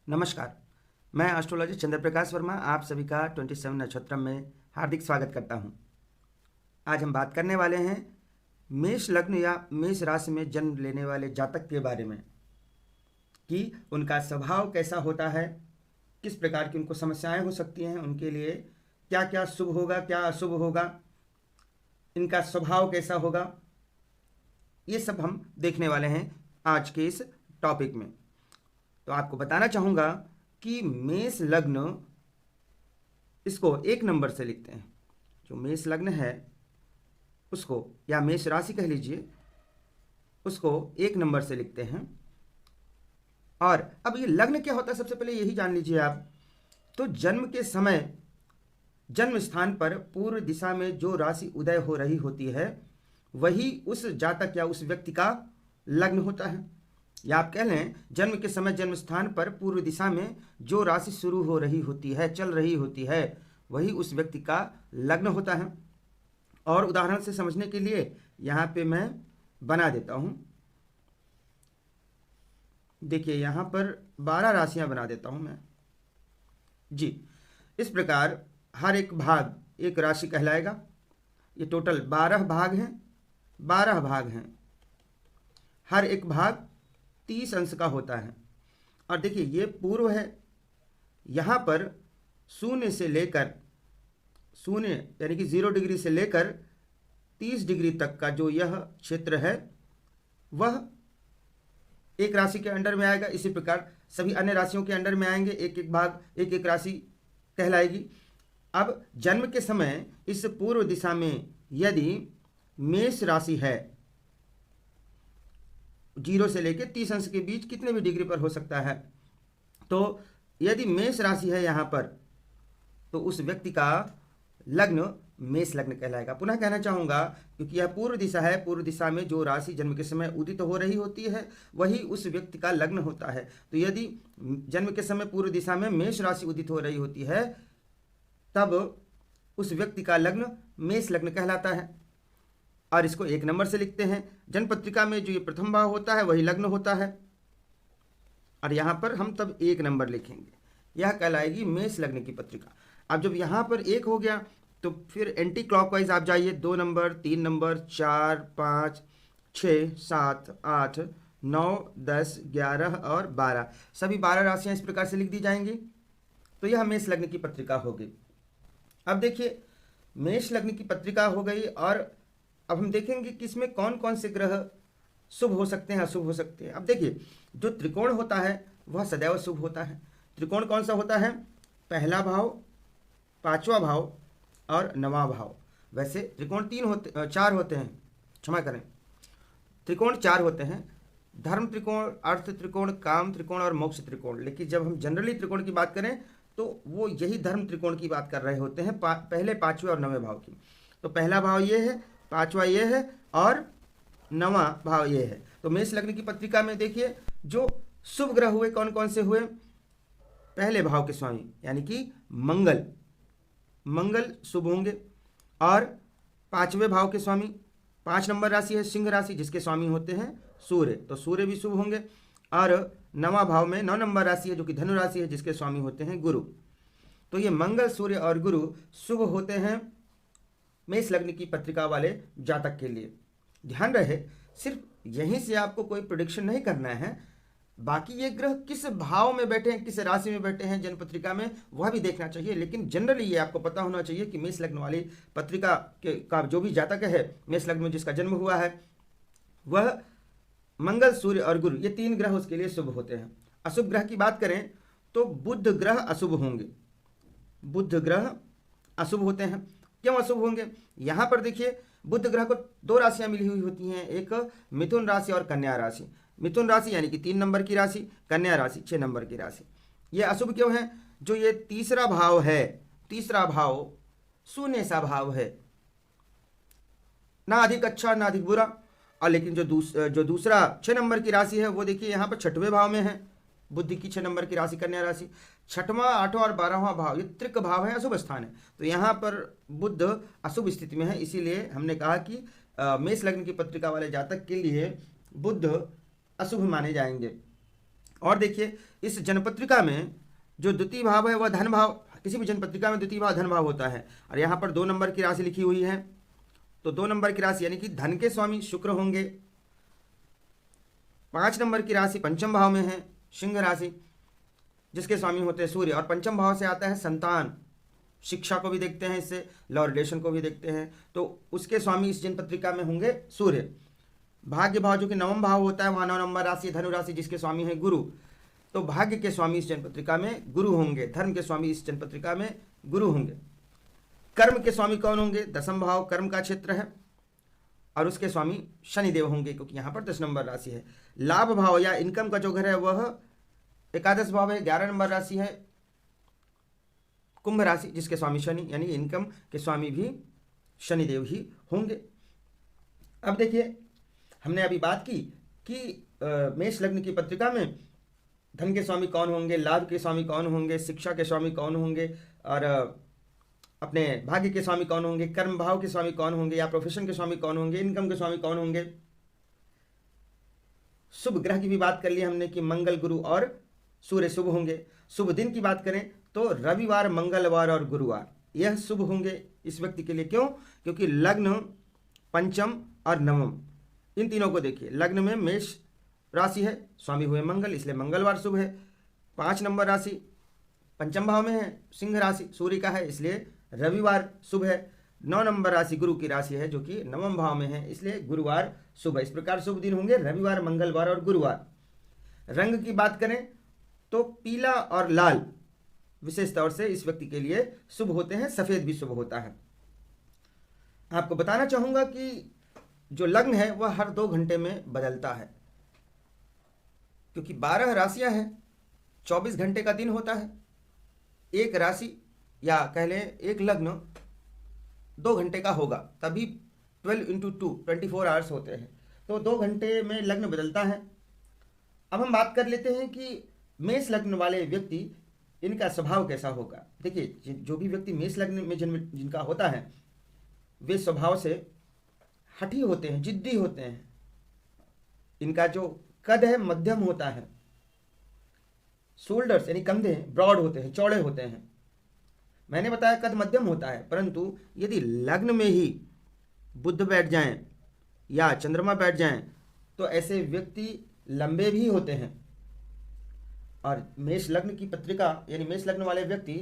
नमस्कार। मैं एस्ट्रोलॉजिस्ट चंद्र प्रकाश वर्मा आप सभी का 27 नक्षत्रम में हार्दिक स्वागत करता हूं। आज हम बात करने वाले हैं मेष लग्न या मेष राशि में जन्म लेने वाले जातक के बारे में कि उनका स्वभाव कैसा होता है, किस प्रकार की उनको समस्याएं हो सकती हैं, उनके लिए क्या क्या शुभ होगा, क्या अशुभ होगा, इनका स्वभाव कैसा होगा, ये सब हम देखने वाले हैं आज के इस टॉपिक में। तो आपको बताना चाहूँगा कि मेष लग्न, इसको एक नंबर से लिखते हैं। जो मेष लग्न है उसको, या मेष राशि कह लीजिए, उसको एक नंबर से लिखते हैं। और अब ये लग्न क्या होता है, सबसे पहले यही जान लीजिए आप। तो जन्म के समय जन्म स्थान पर पूर्व दिशा में जो राशि उदय हो रही होती है वही उस जातक या उस व्यक्ति का लग्न होता है। या आप कह लें, जन्म के समय जन्म स्थान पर पूर्व दिशा में जो राशि शुरू हो रही होती है, चल रही होती है, वही उस व्यक्ति का लग्न होता है। और उदाहरण से समझने के लिए यहाँ पे मैं बना देता हूँ। देखिए, यहाँ पर 12 राशियाँ बना देता हूँ मैं जी। इस प्रकार हर एक भाग एक राशि कहलाएगा। ये टोटल 12 भाग हैं, 12 भाग हैं। हर एक भाग 30 अंश का होता है। और देखिए, ये पूर्व है। यहाँ पर शून्य से लेकर, शून्य यानी कि 0 डिग्री से लेकर 30 डिग्री तक का जो यह क्षेत्र है वह एक राशि के अंडर में आएगा। इसी प्रकार सभी अन्य राशियों के अंडर में आएंगे, एक एक भाग एक एक राशि कहलाएगी। अब जन्म के समय इस पूर्व दिशा में यदि मेष राशि है, 0 से लेकर 30 अंश के बीच कितने भी डिग्री पर हो सकता है, तो यदि मेष राशि है यहाँ पर, तो उस व्यक्ति का लग्न मेष लग्न कहलाएगा। पुनः कहना चाहूँगा, क्योंकि यह पूर्व दिशा है, पूर्व दिशा में जो राशि जन्म के समय उदित हो रही होती है वही उस व्यक्ति का लग्न होता है। तो यदि जन्म के समय पूर्व दिशा में मेष राशि उदित हो रही होती है तब उस व्यक्ति का लग्न मेष लग्न कहलाता है। और इसको एक नंबर से लिखते हैं। जन्म पत्रिका में जो ये प्रथम भाव होता है वही लग्न होता है, और यहाँ पर हम तब एक नंबर लिखेंगे। यह कहलाएगी मेष लग्न की पत्रिका। अब जब यहाँ पर एक हो गया तो फिर एंटी क्लॉकवाइज आप जाइए। 2 नंबर, 3 नंबर, 4, 5, 6, 7, 8, 9, 10, 11 और 12, सभी 12 राशियाँ इस प्रकार से लिख दी जाएंगी। तो यह मेष लग्न की पत्रिका हो गई। अब देखिए, मेष लग्न की पत्रिका हो गई, और अब हम देखेंगे कि इसमें कौन कौन से ग्रह शुभ हो सकते हैं, अशुभ हो सकते हैं। अब देखिए, जो त्रिकोण होता है वह सदैव शुभ होता है। त्रिकोण कौन सा होता है? पहला भाव, 5वां भाव और 9वां भाव। वैसे त्रिकोण 4 होते हैं, क्षमा करें, त्रिकोण 4 होते हैं। धर्म त्रिकोण, अर्थ त्रिकोण, काम त्रिकोण और मोक्ष त्रिकोण। लेकिन जब हम जनरली त्रिकोण की बात करें तो वो यही धर्म त्रिकोण की बात कर रहे होते हैं, पहले 5वें और 9वें भाव की। तो पहला भाव ये है, 5वां ये है और 9वां भाव ये है। तो मेष लग्न की पत्रिका में देखिए, जो शुभ ग्रह हुए कौन कौन से हुए? पहले भाव के स्वामी यानी कि मंगल, मंगल शुभ होंगे। और 5वें भाव के स्वामी, 5 नंबर राशि है सिंह राशि, जिसके स्वामी होते हैं सूर्य, तो सूर्य भी शुभ होंगे। और 9वां भाव में 9 नंबर राशि है जो कि धनु राशि है, जिसके स्वामी होते हैं गुरु। तो ये मंगल, सूर्य और गुरु शुभ होते हैं मेष लग्न की पत्रिका वाले जातक के लिए। ध्यान रहे, सिर्फ यहीं से आपको कोई प्रेडिक्शन नहीं करना है, बाकी ये ग्रह किस भाव में बैठे हैं, किस राशि में बैठे हैं जन्म पत्रिका में, वह भी देखना चाहिए। लेकिन जनरली ये आपको पता होना चाहिए कि मेष लग्न वाली पत्रिका का जो भी जातक है, मेष लग्न में जिसका जन्म हुआ है, वह मंगल, सूर्य और गुरु, ये 3 ग्रह उसके लिए शुभ होते हैं। अशुभ ग्रह की बात करें तो बुध ग्रह अशुभ होंगे। बुध ग्रह अशुभ होते हैं। क्यों अशुभ होंगे? यहाँ पर देखिए, बुध ग्रह को 2 राशियाँ मिली हुई होती हैं, एक मिथुन राशि और कन्या राशि। मिथुन राशि यानी कि 3 नंबर की राशि, कन्या राशि 6 नंबर की राशि। ये अशुभ क्यों है? जो ये तीसरा भाव है, तीसरा भाव शून्य सा भाव है, ना अधिक अच्छा ना अधिक बुरा। और लेकिन जो दूसरा 6 नंबर की राशि है वो देखिए यहाँ पर 6वें भाव में है। बुद्धि की 6 नंबर की राशि कन्या राशि, 6वां, 8वां और 12वां भाव ये त्रिक भाव है, अशुभ स्थान है। तो यहाँ पर बुध अशुभ स्थिति में है। इसीलिए हमने कहा कि मेष लग्न की पत्रिका वाले जातक के लिए बुध अशुभ माने जाएंगे। और देखिए इस जनपत्रिका में जो द्वितीय भाव है वह धन भाव, किसी भी जनपत्रिका में द्वितीय भाव धन भाव होता है, और यहाँ पर 2 नंबर की राशि लिखी हुई है, तो 2 नंबर की राशि यानी कि धन के स्वामी शुक्र होंगे। 5 नंबर की राशि पंचम भाव में है, सिंह राशि, जिसके स्वामी होते हैं सूर्य, और पंचम भाव से आता है संतान, शिक्षा को भी देखते हैं, इससे लव रिलेशन को भी देखते हैं, तो उसके स्वामी इस जनपत्रिका में होंगे सूर्य। भाग्य भाव जो कि 9वां भाव होता है, वहाँ 9 नंबर राशि धनु राशि, जिसके स्वामी है गुरु, तो भाग्य के स्वामी इस जनपत्रिका में गुरु होंगे, धर्म के स्वामी इस जनपत्रिका में गुरु होंगे। कर्म के स्वामी कौन होंगे? 10वां भाव कर्म का क्षेत्र है, और उसके स्वामी शनिदेव होंगे, क्योंकि यहाँ पर 10 नंबर राशि है। लाभ भाव या इनकम का जो घर है वह 11 भाव है, 11 नंबर राशि है कुंभ राशि, जिसके स्वामी शनि, यानी इनकम के स्वामी भी शनिदेव ही होंगे। अब देखिए हमने अभी बात की कि मेष लग्न की पत्रिका में धन के स्वामी कौन होंगे, लाभ के स्वामी कौन होंगे, शिक्षा के स्वामी कौन होंगे, और अपने भाग्य के स्वामी कौन होंगे, कर्म भाव के स्वामी कौन होंगे, या प्रोफेशन के स्वामी कौन होंगे, इनकम के स्वामी कौन होंगे। शुभ ग्रह की भी बात कर ली हमने कि मंगल, गुरु और सूर्य शुभ होंगे। शुभ दिन की बात करें तो रविवार, मंगलवार और गुरुवार यह शुभ होंगे इस व्यक्ति के लिए। क्यों? क्योंकि लग्न, पंचम और नवम, इन तीनों को देखिए। लग्न में मेष राशि है, स्वामी हुए मंगल, इसलिए मंगलवार शुभ है। 5 नंबर राशि पंचम भाव में है, सिंह राशि सूर्य का है, इसलिए रविवार शुभ है। 9 नंबर राशि गुरु की राशि है, जो कि 9वें भाव में है, इसलिए गुरुवार शुभ है। इस प्रकार शुभ दिन होंगे रविवार, मंगलवार और गुरुवार। रंग की बात करें तो पीला और लाल विशेष तौर से इस व्यक्ति के लिए शुभ होते हैं, सफेद भी शुभ होता है। आपको बताना चाहूंगा कि जो लग्न है वह हर 2 घंटे में बदलता है, क्योंकि 12 राशियां हैं, 24 घंटे का दिन होता है। एक राशि या कह लें एक लग्न 2 घंटे का होगा, तभी 12 × 2 24 आवर्स होते हैं, तो 2 घंटे में लग्न बदलता है। अब हम बात कर लेते हैं कि मेष लग्न वाले व्यक्ति, इनका स्वभाव कैसा होगा। देखिए जो भी व्यक्ति मेष लग्न में जन्म जिनका होता है, वे स्वभाव से हठी होते हैं, जिद्दी होते हैं। इनका जो कद है मध्यम होता है, शोल्डर्स यानी कंधे ब्रॉड होते हैं, चौड़े होते हैं। मैंने बताया कद मध्यम होता है, परंतु यदि लग्न में ही बुध बैठ जाएं या चंद्रमा बैठ जाएं तो ऐसे व्यक्ति लंबे भी होते हैं। और मेष लग्न की पत्रिका यानी मेष लग्न वाले व्यक्ति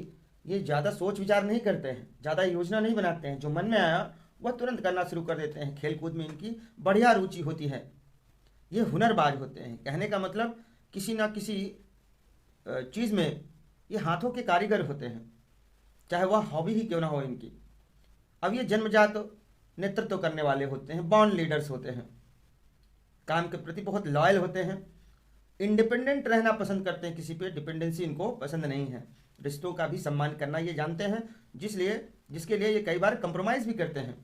ये ज़्यादा सोच विचार नहीं करते हैं, ज़्यादा योजना नहीं बनाते हैं, जो मन में आया वह तुरंत करना शुरू कर देते हैं। खेल कूद में इनकी बढ़िया रुचि होती है, ये हुनरबाज होते हैं। कहने का मतलब किसी ना किसी चीज़ में ये हाथों के कारीगर होते हैं, चाहे वह हॉबी ही क्यों ना हो इनकी। अब ये जन्मजात नेतृत्व करने वाले होते हैं, बॉर्न लीडर्स होते हैं, काम के प्रति बहुत लॉयल होते हैं, इंडिपेंडेंट रहना पसंद करते हैं, किसी पे डिपेंडेंसी इनको पसंद नहीं है। रिश्तों का भी सम्मान करना ये जानते हैं, जिसके लिए ये कई बार कंप्रोमाइज़ भी करते हैं।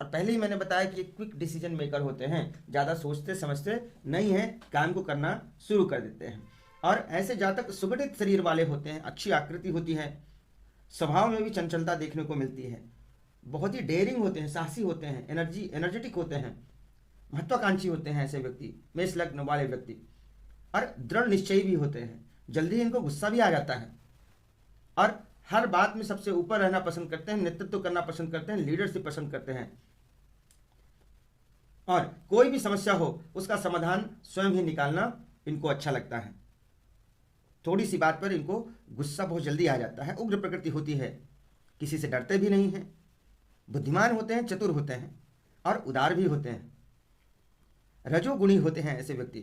और पहले ही मैंने बताया कि ये क्विक डिसीजन मेकर होते हैं, ज़्यादा सोचते समझते नहीं हैं, काम को करना शुरू कर देते हैं। और ऐसे जातक सुगठित शरीर वाले होते हैं, अच्छी आकृति होती है, स्वभाव में भी चंचलता देखने को मिलती है, बहुत ही डेयरिंग होते हैं, साहसी होते हैं, एनर्जेटिक होते हैं, महत्वाकांक्षी होते हैं ऐसे व्यक्ति, मेष लग्न वाले व्यक्ति। और दृढ़ निश्चयी भी होते हैं, जल्दी इनको गुस्सा भी आ जाता है, और हर बात में सबसे ऊपर रहना पसंद करते हैं, नेतृत्व करना पसंद करते हैं, लीडरशिप पसंद करते हैं। और कोई भी समस्या हो उसका समाधान स्वयं ही निकालना इनको अच्छा लगता है। थोड़ी सी बात पर इनको गुस्सा बहुत जल्दी आ जाता है, उग्र प्रकृति होती है, किसी से डरते भी नहीं हैं, बुद्धिमान होते हैं, चतुर होते हैं और उदार भी होते हैं। रजोगुणी होते हैं ऐसे व्यक्ति,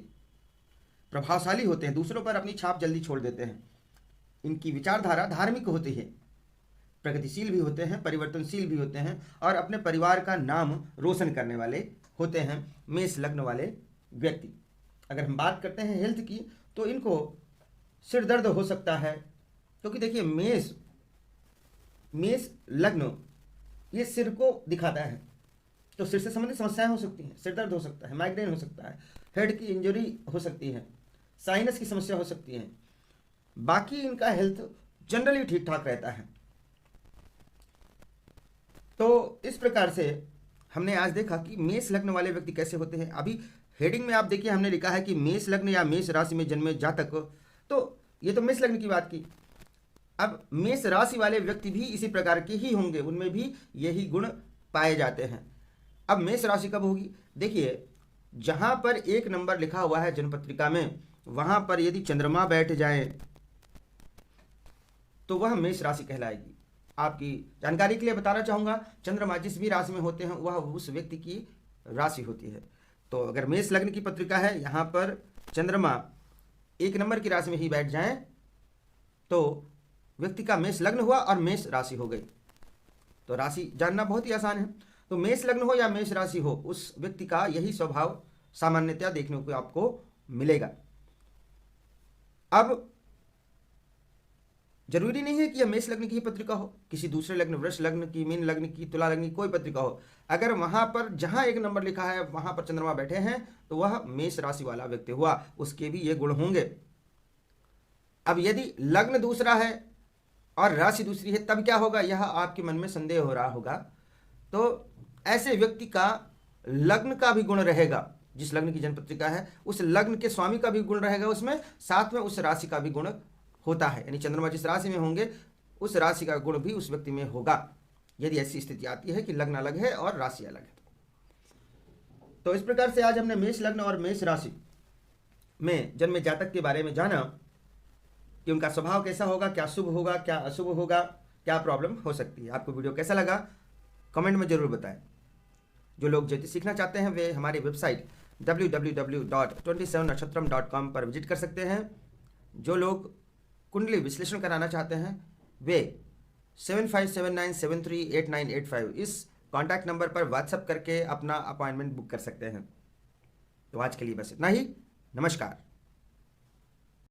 प्रभावशाली होते हैं, दूसरों पर अपनी छाप जल्दी छोड़ देते हैं। इनकी विचारधारा धार्मिक होती है, प्रगतिशील भी होते हैं, परिवर्तनशील भी होते हैं और अपने परिवार का नाम रोशन करने वाले होते हैं मेष लग्न वाले व्यक्ति। अगर हम बात करते हैं हेल्थ की तो इनको सिर दर्द हो सकता है, क्योंकि देखिए मेष लग्न ये सिर को दिखाता है, तो सिर से संबंधित समस्याएं हो सकती हैं, सिर दर्द हो सकता है, माइग्रेन हो सकता है, हेड की इंजरी हो सकती है, साइनस की समस्या हो सकती है। बाकी इनका हेल्थ जनरली ठीक ठाक रहता है। तो इस प्रकार से हमने आज देखा कि मेष लग्न वाले व्यक्ति कैसे होते हैं। अभी हेडिंग में आप देखिए हमने लिखा है कि मेष लग्न या मेष राशि में जन्मे जातक, तो ये तो मेष लग्न की बात की। अब मेष राशि वाले व्यक्ति भी इसी प्रकार के ही होंगे, उनमें भी यही गुण पाए जाते हैं। अब मेष राशि कब होगी? देखिए, जहां पर 1 नंबर लिखा हुआ है जन्मपत्रिका में, वहां पर यदि चंद्रमा बैठ जाए तो वह मेष राशि कहलाएगी। आपकी जानकारी के लिए बताना चाहूंगा, चंद्रमा जिस भी राशि में होते हैं वह उस व्यक्ति की राशि होती है। तो अगर मेष लग्न की पत्रिका है, यहाँ पर चंद्रमा 1 नंबर की राशि में ही बैठ जाए तो व्यक्ति का मेष लग्न हुआ और मेष राशि हो गई। तो राशि जानना बहुत ही आसान है। तो मेष लग्न हो या मेष राशि हो, उस व्यक्ति का यही स्वभाव सामान्यतया देखने को आपको मिलेगा। अब जरूरी नहीं है कि यह मेष लग्न की ही पत्रिका हो, किसी दूसरे लग्न, वृष लग्न की, मीन लग्न की, तुला लग्न की कोई पत्रिका हो, अगर वहां पर जहां 1 नंबर लिखा है वहां पर चंद्रमा बैठे हैं तो वह मेष राशि वाला व्यक्ति हुआ, उसके भी ये गुण होंगे। अब यदि लग्न दूसरा है और राशि दूसरी है तब क्या होगा, यह आपके मन में संदेह हो रहा होगा। तो ऐसे व्यक्ति का लग्न का भी गुण रहेगा, जिस लग्न की जन्मपत्रिका है उस लग्न के स्वामी का भी गुण रहेगा उसमें, साथ में उस राशि का भी गुण होता है। यानी चंद्रमा जिस राशि में होंगे उस राशि का गुण भी उस व्यक्ति में होगा, यदि ऐसी स्थिति आती है कि लग्न अलग है और राशि अलग है। तो इस प्रकार से आज हमने मेष लग्न और मेष राशि में जन्मे जातक के बारे में जाना कि उनका स्वभाव कैसा होगा, क्या शुभ होगा, क्या अशुभ होगा, क्या प्रॉब्लम हो सकती है। आपको वीडियो कैसा लगा कमेंट में जरूर बताएं। जो लोग ज्योतिष सीखना चाहते हैं वे हमारी वेबसाइट www.27nakshatra.com पर विजिट कर सकते हैं। जो लोग कुंडली विश्लेषण कराना चाहते हैं वे 7579738985 इस कॉन्टैक्ट नंबर पर व्हाट्सएप करके अपना अपॉइंटमेंट बुक कर सकते हैं। तो आज के लिए बस इतना ही। नमस्कार।